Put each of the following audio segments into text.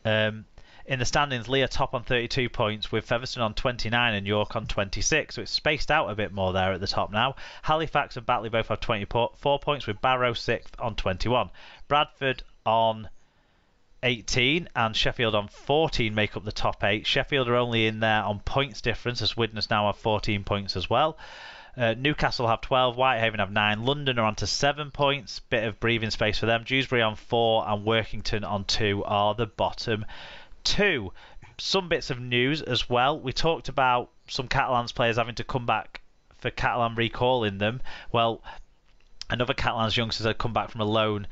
In the standings, Lee are top on 32 points with Featherstone on 29 and York on 26, so it's spaced out a bit more there at the top now. Halifax and Batley both have 24 points with Barrow 6th on 21. Bradford on 18 and Sheffield on 14 make up the top 8. Sheffield are only in there on points difference as Widnes now have 14 points as well. Newcastle have 12, Whitehaven have 9, London are on to 7 points, bit of breathing space for them. Dewsbury on 4 and Workington on 2 are the bottom 2. Some bits of news as well. We talked about some Catalans players having to come back for Catalan recalling them. Well, another Catalans youngsters had come back from a loan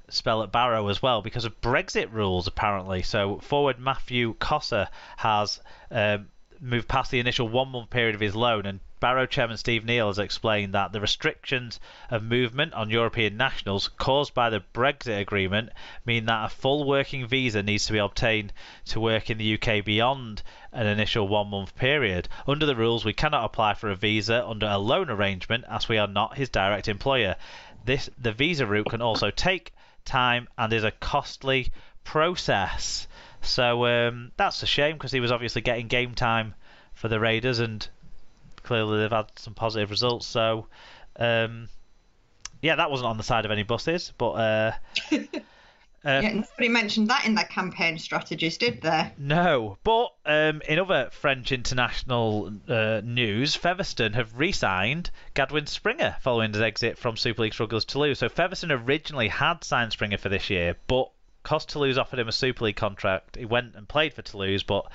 spell at Barrow as well because of Brexit rules apparently. So forward Matthew Cossa has moved past the initial 1 month period of his loan, and Barrow chairman Steve Neal has explained that the restrictions of movement on European nationals caused by the Brexit agreement mean that a full working visa needs to be obtained to work in the UK beyond an initial 1 month period. Under the rules, we cannot apply for a visa under a loan arrangement as we are not his direct employer. The visa route can also take time and is a costly process. So that's a shame because he was obviously getting game time for the Raiders and clearly they've had some positive results. So yeah, that wasn't on the side of any buses, but yeah, nobody mentioned that in their campaign strategies, did they? No, but in other French international news, Featherstone have re-signed Gadwin Springer following his exit from Super League strugglers Toulouse. So Featherstone originally had signed Springer for this year, but because Toulouse offered him a Super League contract, he went and played for Toulouse, but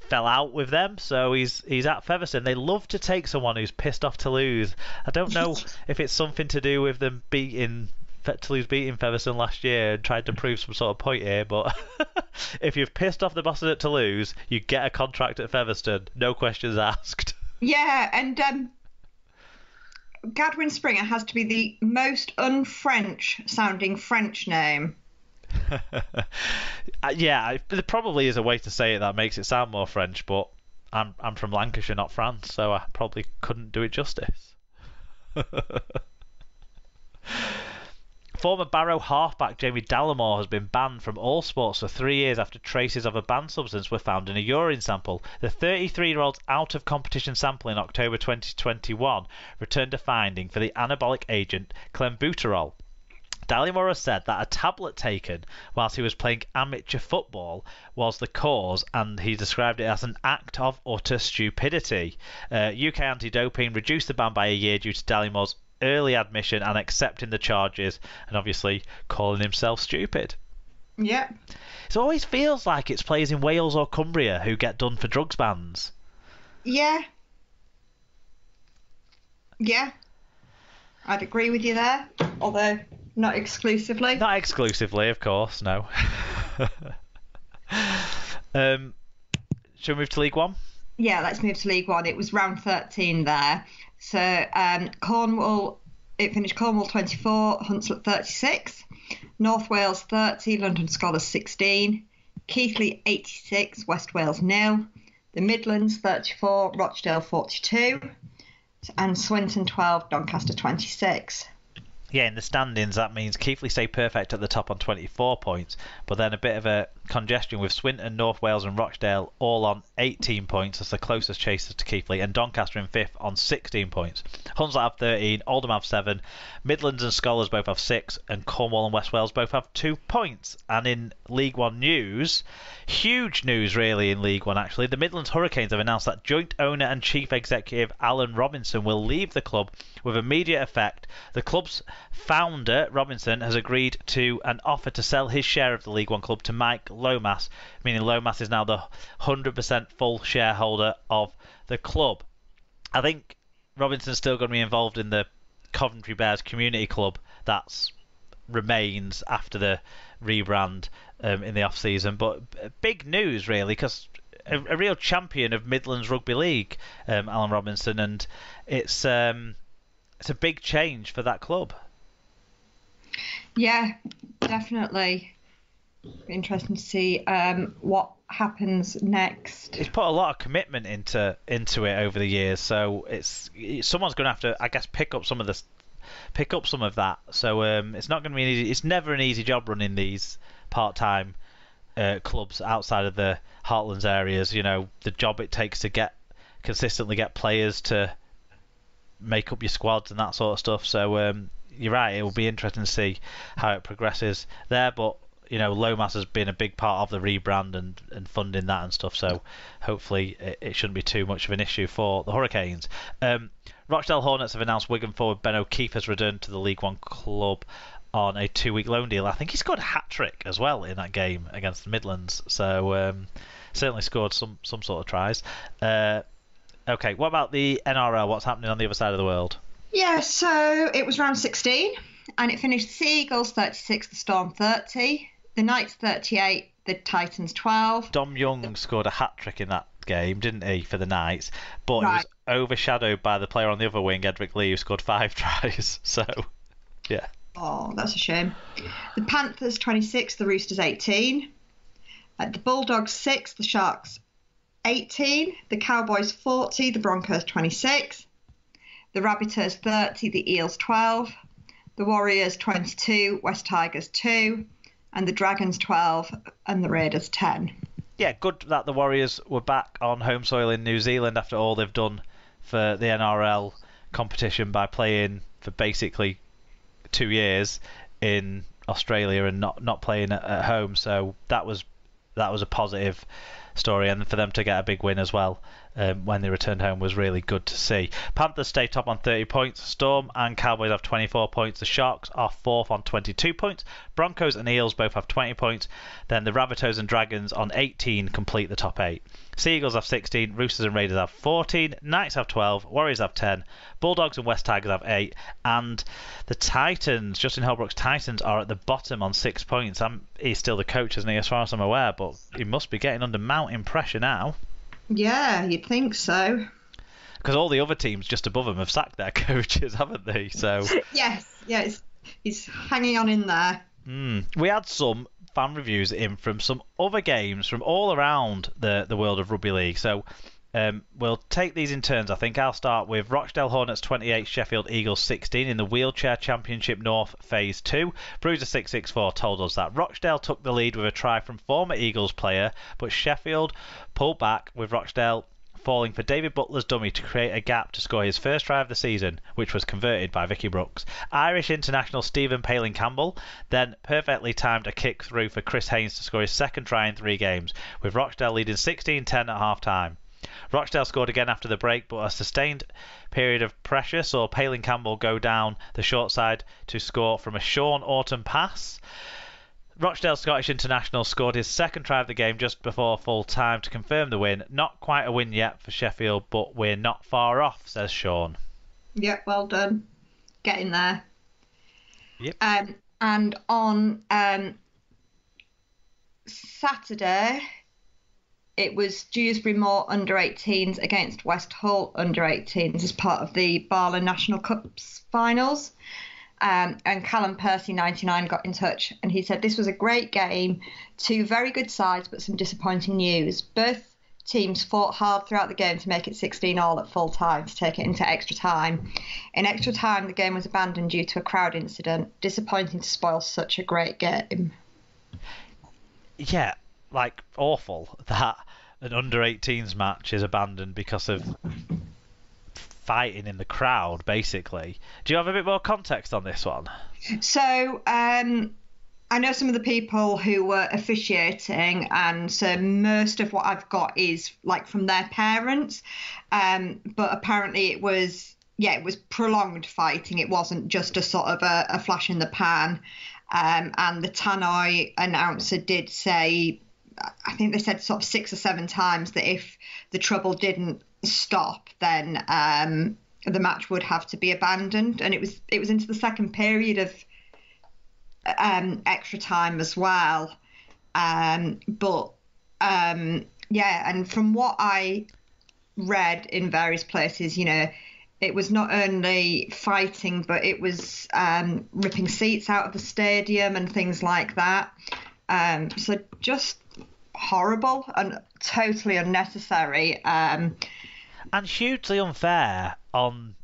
fell out with them, so he's at Featherstone. They love to take someone who's pissed off Toulouse. I don't know if it's something to do with them Toulouse beating Featherstone last year and tried to prove some sort of point here, but if you've pissed off the bosses at Toulouse, you get a contract at Featherstone, no questions asked. Yeah, and Gadwin Springer has to be the most un-French sounding French name. Yeah, there probably is a way to say it that makes it sound more French, but I'm from Lancashire, not France, so I probably couldn't do it justice. Former Barrow halfback Jamie Dallimore has been banned from all sports for 3 years after traces of a banned substance were found in a urine sample. The 33-year-old's out-of-competition sample in October 2021 returned a finding for the anabolic agent clenbuterol. Dallimore has said that a tablet taken whilst he was playing amateur football was the cause, and he described it as an act of utter stupidity. UK anti-doping reduced the ban by a year due to Dallimore's early admission and accepting the charges, and obviously calling himself stupid. Yeah. It always feels like it's players in Wales or Cumbria who get done for drugs bans. Yeah. Yeah. I'd agree with you there, although not exclusively. Not exclusively, of course, no. Shall we move to League One? Yeah, let's move to League One. It was round 13 there. So Cornwall, it finished Cornwall 24, Hunslet 36, North Wales 30, London Scholars 16, Keighley 86, West Wales 0, the Midlands 34, Rochdale 42, and Swinton 12, Doncaster 26. Yeah, in the standings, that means Keighley stay perfect at the top on 24 points, but then a bit of a congestion with Swinton, North Wales and Rochdale all on 18 points. That's the closest chasers to Keighley, and Doncaster in 5th on 16 points. Hunslet have 13, Oldham have 7, Midlands and Scholars both have 6, and Cornwall and West Wales both have 2 points. And in League One news, huge news really in League One actually, the Midlands Hurricanes have announced that joint owner and chief executive Alan Robinson will leave the club with immediate effect. The club's founder, Robinson, has agreed to an offer to sell his share of the League One club to Mike Lomas, meaning Lomas is now the 100% full shareholder of the club. I think Robinson's still going to be involved in the Coventry Bears Community Club that remains after the rebrand in the off-season, but big news really, because a real champion of Midlands Rugby League, Alan Robinson, and it's a big change for that club. Yeah, definitely. Interesting to see what happens next. He's put a lot of commitment into it over the years, so someone's going to have to, I guess, pick up some of that. So it's not going to be easy. It's never an easy job running these part-time clubs outside of the Heartlands areas. The job it takes to consistently get players to make up your squads and that sort of stuff. So you're right, it will be interesting to see how it progresses there. But Lomas has been a big part of the rebrand and funding that and stuff. So hopefully it shouldn't be too much of an issue for the Hurricanes. Rochdale Hornets have announced Wigan forward Ben O'Keefe has returned to the League One club on a 2-week loan deal. I think he scored a hat-trick as well in that game against the Midlands. So certainly scored some sort of tries. Okay, what about the NRL? What's happening on the other side of the world? Yeah, so it was round 16 and it finished Sea Eagles 36, the Storm 30, the Knights 38, the Titans 12. Dom Young scored a hat-trick in that game, didn't he, for the Knights? But Right. He was overshadowed by the player on the other wing, Edric Lee, who scored 5 tries. So, yeah. Oh, that's a shame. The Panthers 26, the Roosters 18. The Bulldogs 6, the Sharks 18. The Cowboys 40, the Broncos 26. The Rabbitohs 30, the Eels 12. The Warriors 22, West Tigers 2. And the Dragons 12 and the Raiders 10. Yeah, good that the Warriors were back on home soil in New Zealand after all they've done for the NRL competition by playing for basically 2 years in Australia and not playing at home. So that was a positive story, and for them to get a big win as well when they returned home was really good to see. Panthers stay top on 30 points. Storm and Cowboys have 24 points. The Sharks are fourth on 22 points. Broncos and Eels both have 20 points. Then the Rabbitohs and Dragons on 18 complete the top 8. Sea Eagles have 16, Roosters and Raiders have 14, Knights have 12, Warriors have 10, Bulldogs and West Tigers have 8, and the Titans, Justin Holbrook's Titans, are at the bottom on 6 points. He's still the coach, isn't he, as far as I'm aware, but he must be getting under mounting pressure now. Yeah, you'd think so. Because all the other teams just above him have sacked their coaches, haven't they? So Yes, he's hanging on in there. We had some fan reviews in from some other games from all around the world of rugby league. So we'll take these in turns. I think I'll start with Rochdale Hornets 28, Sheffield Eagles 16 in the Wheelchair Championship North Phase 2. Bruiser 664 told us that Rochdale took the lead with a try from former Eagles player, but Sheffield pulled back with Rochdale falling for David Butler's dummy to create a gap to score his first try of the season, which was converted by Vicky Brooks. Irish international Stephen Palin-Campbell then perfectly timed a kick through for Chris Haynes to score his second try in 3 games, with Rochdale leading 16-10 at half-time. Rochdale scored again after the break, but a sustained period of pressure saw Palin-Campbell go down the short side to score from a Sean Autumn pass. Rochdale Scottish international scored his second try of the game just before full time to confirm the win. Not quite a win yet for Sheffield, but we're not far off, says Sean. Yep, well done. Getting there. Yep. And on Saturday, it was Dewsbury Moor under-18s against West Hull under-18s as part of the Barla National Cups finals. And Callum Percy, 99, got in touch and he said, this was a great game, 2 very good sides, but some disappointing news. Both teams fought hard throughout the game to make it 16-all at full time to take it into extra time. In extra time, the game was abandoned due to a crowd incident. Disappointing to spoil such a great game. Yeah, like awful that an under-18s match is abandoned because of fighting in the crowd, basically. Do you have a bit more context on this one? So I know some of the people who were officiating, and so most of what I've got is like from their parents, but apparently it was prolonged fighting. It wasn't just a sort of a flash in the pan, and the Tannoy announcer did say, I think they said sort of 6 or 7 times that if the trouble didn't stop, then the match would have to be abandoned, and it was into the second period of extra time as well. And from what I read in various places, it was not only fighting, but it was ripping seats out of the stadium and things like that. So just horrible and totally unnecessary. And hugely unfair on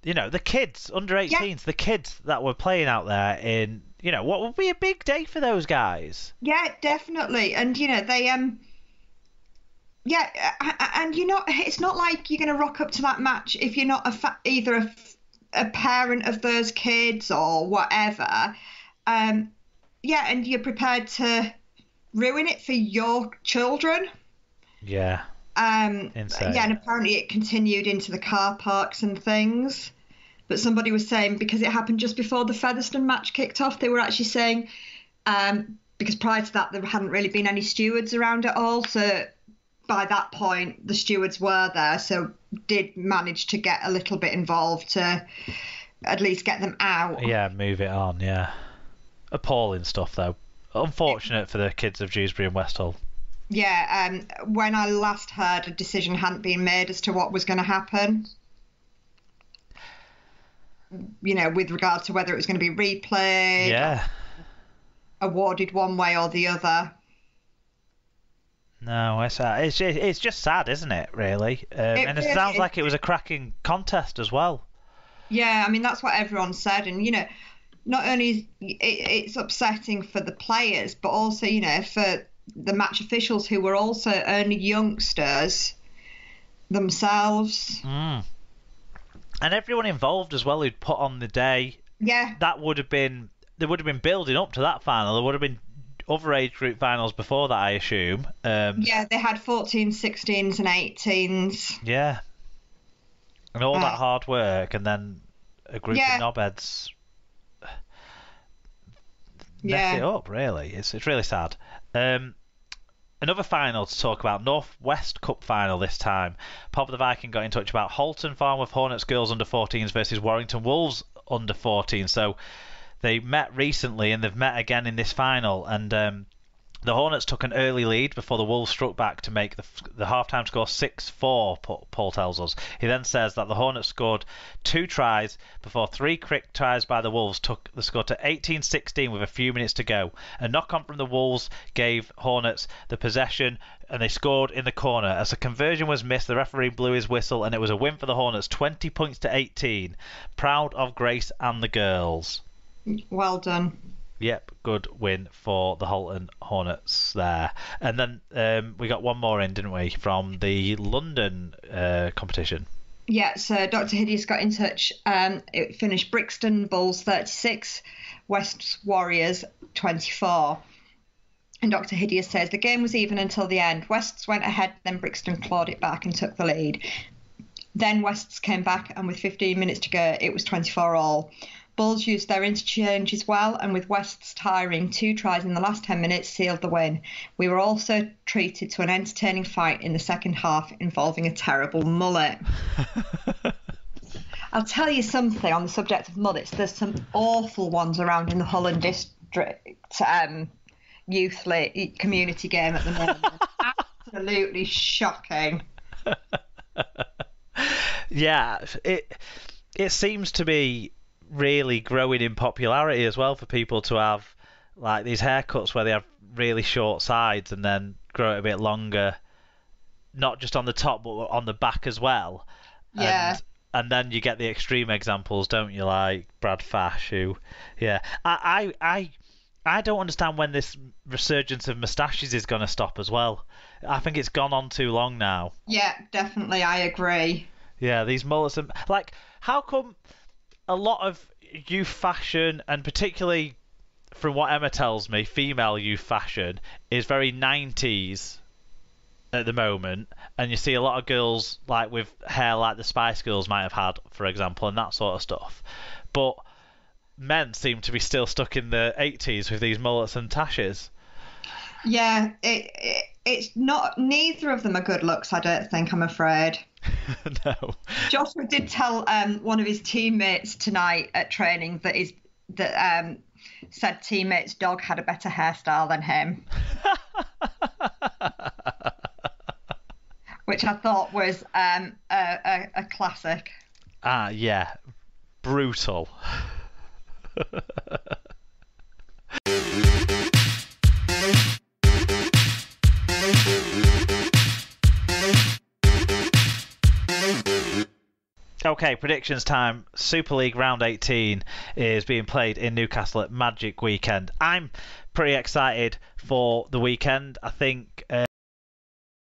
the kids, under 18s, the kids that were playing out there in, what would be a big day for those guys. Yeah, definitely. And, they, and it's not like you're going to rock up to that match if you're not either a parent of those kids or whatever. And you're prepared to ruin it for your children. Yeah. Insane. Yeah, and apparently it continued into the car parks and things. But somebody was saying because it happened just before the Featherstone match kicked off, they were actually saying because prior to that there hadn't really been any stewards around at all. So by that point the stewards were there, so did manage to get a little bit involved to at least get them out. Yeah, move it on. Yeah, appalling stuff though. Unfortunate for the kids of Dewsbury and Westhull. Yeah, when I last heard, a decision hadn't been made as to what was going to happen. With regard to whether it was going to be replayed. Yeah. Awarded one way or the other. No, it's just sad, isn't it, really? And it sounds like it was a cracking contest as well. Yeah, I mean, that's what everyone said. And, not only it's upsetting for the players, but also, for the match officials who were also only youngsters themselves. And everyone involved as well who'd put on the day. Yeah. They would have been building up to that final. There would have been other age group finals before that, I assume. Yeah, they had 14s, 16s and 18s. Yeah. And all that hard work, and then a group of knobheads mess it up, really. It's really sad. Another final to talk about, North West Cup final this time. Pop the Viking got in touch about Halton Farnworth Hornets girls under 14s versus Warrington Wolves under 14s. So they met recently and they've met again in this final. And the Hornets took an early lead before the Wolves struck back to make the half-time score 6-4, Paul tells us. He then says that the Hornets scored 2 tries before 3 quick tries by the Wolves took the score to 18-16 with a few minutes to go. A knock-on from the Wolves gave Hornets the possession and they scored in the corner. As the conversion was missed, the referee blew his whistle and it was a win for the Hornets, 20 points to 18. Proud of Grace and the girls. Well done. Yep, good win for the Halton Hornets there. And then we got one more in, didn't we, from the London competition? Yeah, so Dr. Hideous got in touch. It finished Brixton Bulls 36, West Warriors 24. And Dr. Hideous says the game was even until the end. Wests went ahead, then Brixton clawed it back and took the lead. Then Wests came back, and with 15 minutes to go, it was 24-all. Bulls used their interchange as well, and with Wests tiring, 2 tries in the last 10 minutes sealed the win. We were also treated to an entertaining fight in the second half involving a terrible mullet. I'll tell you something on the subject of mullets. There's some awful ones around in the Holland district youth community game at the moment. Absolutely shocking. Yeah, it seems to be really growing in popularity as well for people to have like these haircuts where they have really short sides and then grow it a bit longer, not just on the top but on the back as well. Yeah. And then you get the extreme examples, don't you, like Brad Fash, who, yeah. I don't understand when this resurgence of moustaches is going to stop as well. I think it's gone on too long now. Yeah, definitely, I agree. Yeah, these mullets, like, how come a lot of youth fashion, and particularly from what Emma tells me, female youth fashion is very 90s at the moment, and you see a lot of girls like with hair like the Spice Girls might have had, for example, and that sort of stuff. But men seem to be still stuck in the 80s with these mullets and taches. Yeah, it's not. Neither of them are good looks, I don't think, I'm afraid. No. Joshua did tell one of his teammates tonight at training that said teammate's dog had a better hairstyle than him. Which I thought was a classic. Ah, yeah. Brutal. Okay, predictions time. Super League round 18 is being played in Newcastle at Magic Weekend. I'm pretty excited for the weekend. I think